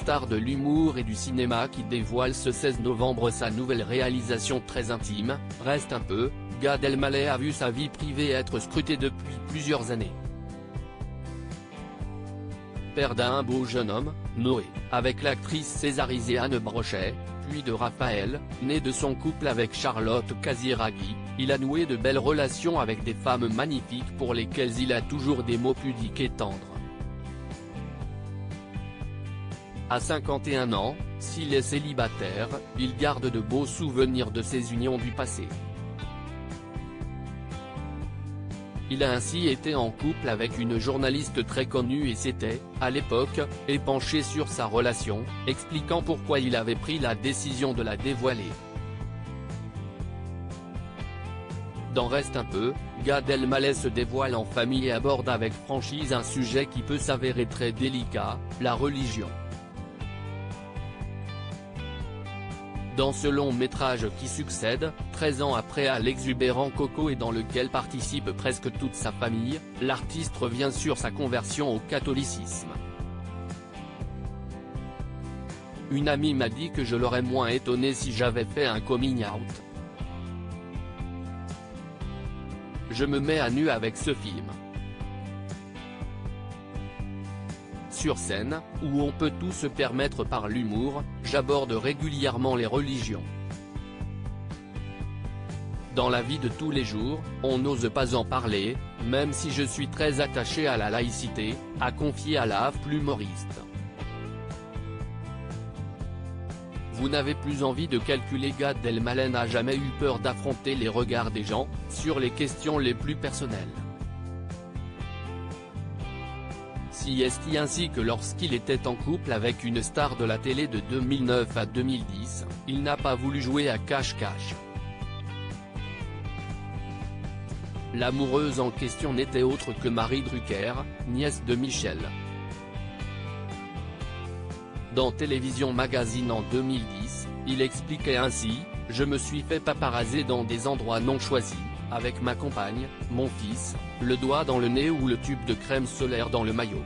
star de l'humour et du cinéma qui dévoile ce 16 novembre sa nouvelle réalisation très intime, Reste un peu. Gad Elmaleh a vu sa vie privée être scrutée depuis plusieurs années. Père d'un beau jeune homme, Noé, avec l'actrice césarisée Anne Brochet, puis de Raphaël, né de son couple avec Charlotte Casiraghi, il a noué de belles relations avec des femmes magnifiques pour lesquelles il a toujours des mots pudiques et tendres. À 51 ans, s'il est célibataire, il garde de beaux souvenirs de ses unions du passé. Il a ainsi été en couple avec une journaliste très connue et s'était, à l'époque, épanché sur sa relation, expliquant pourquoi il avait pris la décision de la dévoiler. Dans Reste un peu, Gad Elmaleh se dévoile en famille et aborde avec franchise un sujet qui peut s'avérer très délicat, la religion. Dans ce long métrage qui succède, 13 ans après à l'exubérant Coco et dans lequel participe presque toute sa famille, l'artiste revient sur sa conversion au catholicisme. Une amie m'a dit que je l'aurais moins étonné si j'avais fait un coming out. Je me mets à nu avec ce film. Sur scène, où on peut tout se permettre par l'humour, j'aborde régulièrement les religions. Dans la vie de tous les jours, on n'ose pas en parler, même si je suis très attaché à la laïcité, a confié à la l'humoriste. Vous n'avez plus envie de calculer. Gad Elmaleh n'a jamais eu peur d'affronter les regards des gens, sur les questions les plus personnelles. Si est ainsi que lorsqu'il était en couple avec une star de la télé de 2009 à 2010, il n'a pas voulu jouer à cache-cache. L'amoureuse en question n'était autre que Marie Drucker, nièce de Michel. Dans Télévision Magazine en 2010, il expliquait ainsi « Je me suis fait paparazzer dans des endroits non choisis, avec ma compagne, mon fils, le doigt dans le nez ou le tube de crème solaire dans le maillot.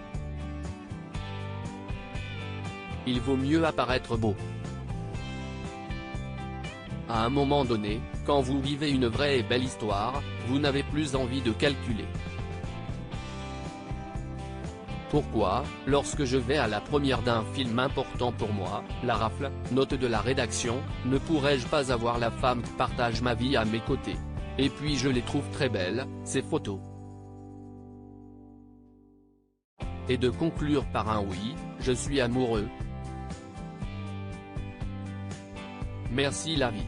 Il vaut mieux apparaître beau. » À un moment donné, quand vous vivez une vraie et belle histoire, vous n'avez plus envie de calculer. Pourquoi, lorsque je vais à la première d'un film important pour moi, La Rafle, note de la rédaction, ne pourrais-je pas avoir la femme qui partage ma vie à mes côtés? Et puis je les trouve très belles, ces photos. Et de conclure par un oui, je suis amoureux. Merci la vie.